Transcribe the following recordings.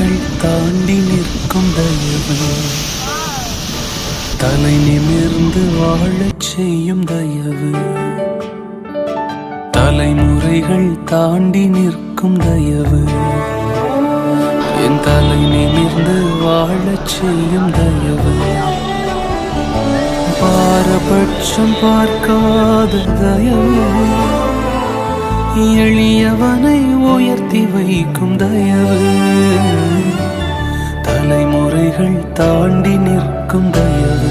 தலைமுறைகள் தாண்டி நிற்கும் தயவு, தலை நிமிர்ந்து வாழச் செய்யும் தயவு. தலைமுறைகள் தாண்டி நிற்கும் தயவு, என் தலை நிமிர்ந்து வாழச் செய்யும் தயவு. பாரபட்சம் பார்க்காத தயவு, எளியவனை உயர்த்தி வைக்கும் தயவு. தலைமுறைகள் தாண்டி நிற்கும் தயவு.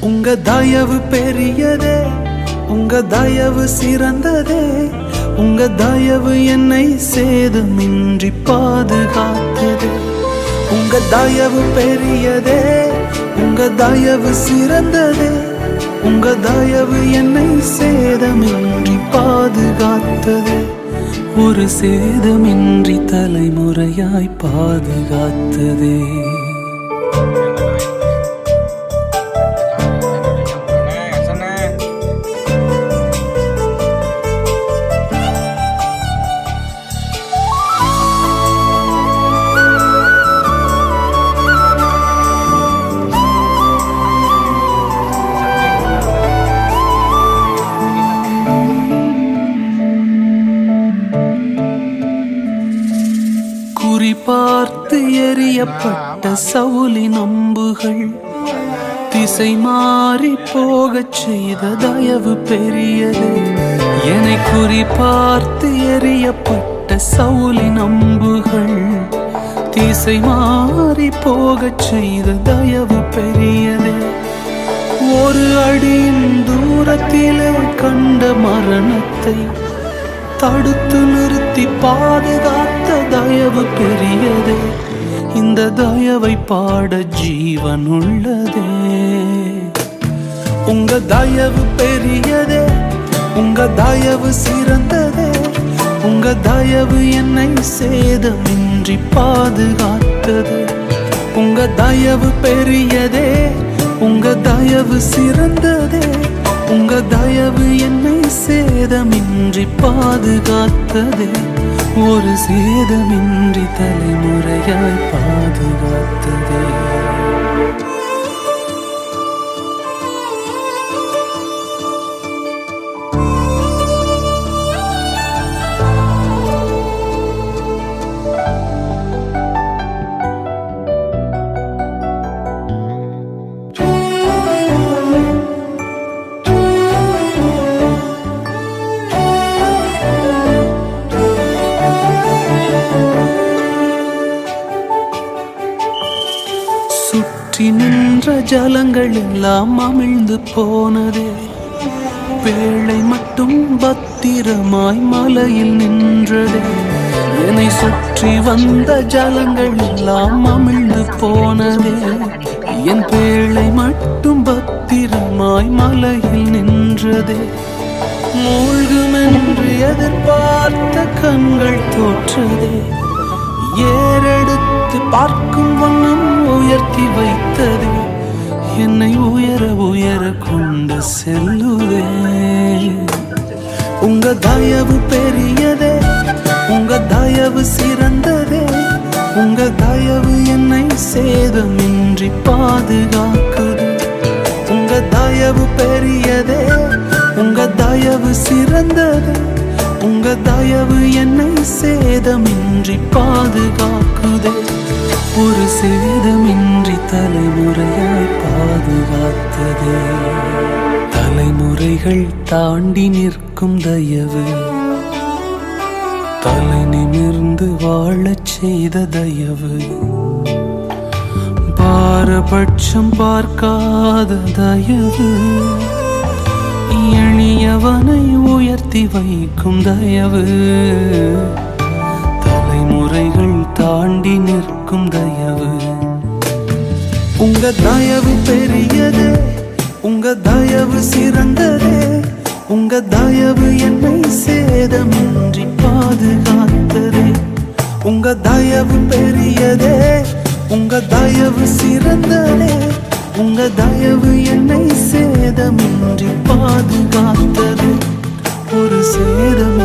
உங்க தயவு பெரியதே, உங்க தயவு சிறந்ததே. உங்க தயவு என்னை சேதமின்றி பாதுகாத்தது. உங்க தயவு பெரியதே, உங்க தயவு சிறந்ததே. உங்க தயவு என்னை சேதமின்றி பாதுகாத்தது. ஒரு சேதமின்றி தலைமுறையாய் பாதுகாத்ததே. பார்த்து எறியப்பட்ட சவுலின் அம்புகள் திசை மாறி போகச் செய்த தயவு பெரியது. என்னை குறி பார்த்து எறியப்பட்ட சவுலின் அம்புகள் திசை மாறி போகச் செய்த தயவு பெரியது. ஒரு அடியின் தூரத்திலே கண்ட மரணத்தை தடுத்து நிறுத்தி பாதுகாத்த தயவு பெரியதே. இந்த தயவை பாட ஜீவன் உள்ளதே. உங்க தயவு பெரியதே, உங்க தயவு சிறந்ததே. உங்க தயவு என்னை சேதமின்றி பாதுகாத்தது. உங்க தயவு பெரியதே, உங்க தயவு சிறந்ததே. உங்க தயவு என்னை சேதமின்றி பாதுகாத்ததே. ஒரு சேதமின்றி தலைமுறையாய் பாதுகாத்ததே. சுற்றி நின்ற ஜலங்கள் எல்லாம் அமிழ்ந்து போனதே. வேளை மட்டும் பத்திரமாய் மலையில் நின்றதே. என்னை சுற்றி வந்த ஜலங்கள் எல்லாம் அமிழ்ந்து போனதே. என் வேளை மட்டும் பத்திரமாய் மலையில் நின்றதே. மூழ்குமென்று எதிர்பார்த்த கண்கள் தோற்றதே. ஏறெடுத்து பார்க்கும் வண்ணம் உயர்த்தி வைத்ததே. என்னை உயர உயர கொண்டு செல்லுதே. உங்க தயவு பெரியதே, உங்க தயவு சிறந்ததே. உங்க தயவு என்னை சேதமின்றி பாதுகாக்குது. உங்க தயவு பெரியதே, உங்க தயவு சிறந்ததே. உங்க தயவு என்னை சேதமின்றி பாதுகாக்குதே. ஒரு சேதமின்றி தலைமுறையாய் பாதுகாத்ததே. தலைமுறைகள் தாண்டி நிற்கும் தயவு, தலை நிமிர்ந்து வாழச் செய்த தயவு. பாரபட்சம் பார்க்காத தயவு, எளியவனை உயர்த்தி வைக்கும் தயவு. தலைமுறைகள் தாண்டி நிற்கும் தயவு. உங்க தயவு பெரியதே, உங்க தயவு சிறந்ததே. உங்க தயவு என்னை சேதமின்றி பாதுகாத்ததே. உங்க தயவு பெரியதே, உங்க தயவு சிறந்ததே. உங்க தயவு என்னை சேதமின்றி பாதுகாத்தது. ஒரு சேதம்